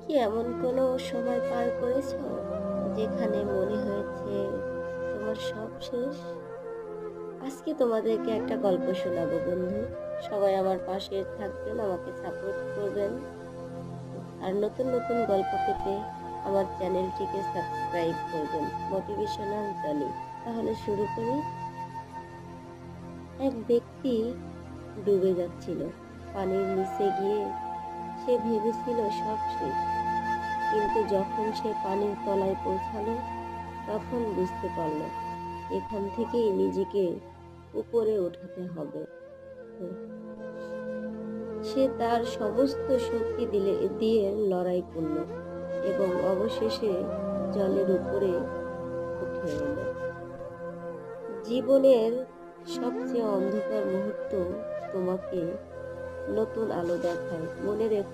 কি এমন কোনো সময় পার করেছো যেখানে মনে হয়েছে তোমার সব শেষ? আজকে তোমাদেরকে একটা গল্প শোনাবো বন্ধু। সবাই আমার পাশে থাকবেন, আমাকে সাপোর্ট করবেন। আর নতুন নতুন গল্প পেতে আমার চ্যানেলটিকে সাবস্ক্রাইব করবেন। Motivational Johnny. তাহলে শুরু করি। এক ব্যক্তি ডুবে যাচ্ছিল। পানির নিচে গিয়ে সে ভেবেছিল সব শেষ। কিন্তু যখন সে পানির তলায় পৌঁছালো তখন বুঝতে পারল এখান থেকেই নিজেকে উপরে উঠাতে হবে। সে তার সমস্ত শক্তি দিয়ে লড়াই করলো এবং অবশেষে জলের উপরে উঠে এলো। জীবনের সবচেয়ে অন্ধকার মুহূর্ত তোমাকে নতুন আলো দেখায়। মনে রেখো